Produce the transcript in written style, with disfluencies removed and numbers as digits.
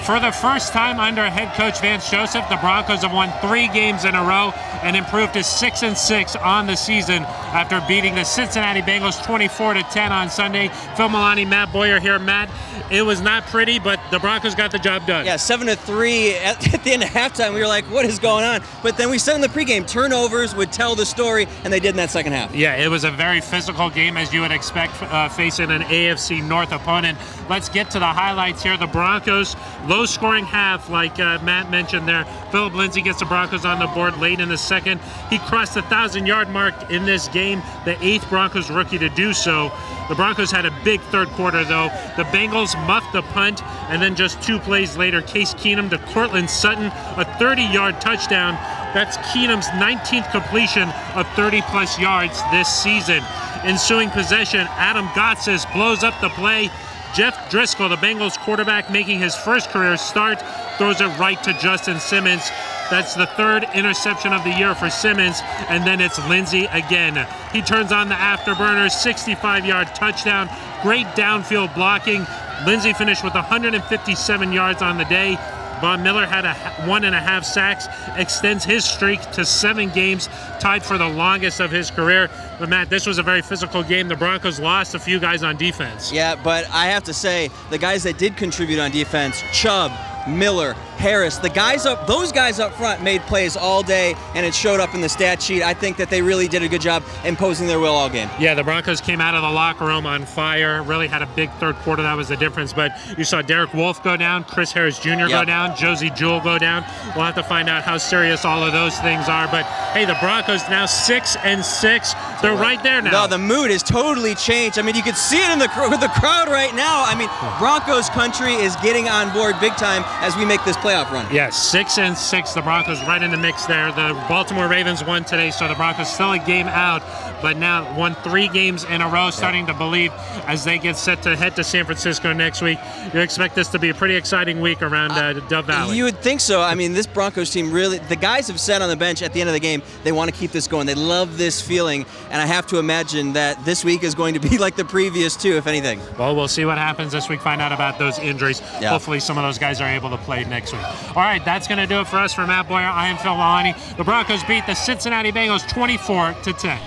For the first time under head coach Vance Joseph, the Broncos have won 3 games in a row and improved to 6-6 on the season after beating the Cincinnati Bengals 24-10 on Sunday. Phil Milani, Matt Boyer here. Matt, it was not pretty, but the Broncos got the job done. Yeah, 7-3 at the end of halftime. We were like, what is going on? But then we said in the pregame, turnovers would tell the story, and they did in that second half. Yeah, it was a very physical game, as you would expect, facing an AFC North opponent. Let's get to the highlights here. The Broncos, low-scoring half, like Matt mentioned there. Philip Lindsay gets the Broncos on the board late in the second. He crossed the 1,000-yard mark in this game, the 8th Broncos rookie to do so. The Broncos had a big third quarter, though. The Bengals muffed the punt, and then just 2 plays later, Case Keenum to Cortland Sutton, a 30-yard touchdown. That's Keenum's 19th completion of 30-plus yards this season. Ensuing possession, Adam Gotsis blows up the play. Jeff Driscoll, the Bengals quarterback, making his first career start, throws it right to Justin Simmons. That's the 3rd interception of the year for Simmons, and then it's Lindsay again. He turns on the afterburner, 65-yard touchdown, great downfield blocking. Lindsay finished with 157 yards on the day. Von Miller had 1.5 sacks, extends his streak to 7 games, tied for the longest of his career. But Matt, this was a very physical game. The Broncos lost a few guys on defense. Yeah, but I have to say, the guys that did contribute on defense, Chubb, Miller, Harris, those guys up front made plays all day, and it showed up in the stat sheet. I think that they really did a good job imposing their will all game. Yeah, the Broncos came out of the locker room on fire, really had a big third quarter. That was the difference. But you saw Derek Wolfe go down, Chris Harris Jr. go down, Josie Jewell go down. We'll have to find out how serious all of those things are. But hey, the Broncos now 6-6. They're right there now. No, the mood has totally changed. I mean, you can see it in the crowd right now. I mean, Broncos country is getting on board big time as we make this playoff run. Yes, 6-6. The Broncos right in the mix there. The Baltimore Ravens won today, so the Broncos still a game out, but now won 3 games in a row, starting to believe as they get set to head to San Francisco next week. You expect this to be a pretty exciting week around Dove Valley. You would think so. I mean, this Broncos team really, the guys have said on the bench at the end of the game, they want to keep this going. They love this feeling, and I have to imagine that this week is going to be like the previous 2, if anything. Well, we'll see what happens this week, find out about those injuries. Yeah. Hopefully some of those guys are able to play next week. All right, that's going to do it for us. For Matt Boyer, I am Phil Milani. The Broncos beat the Cincinnati Bengals 24-10.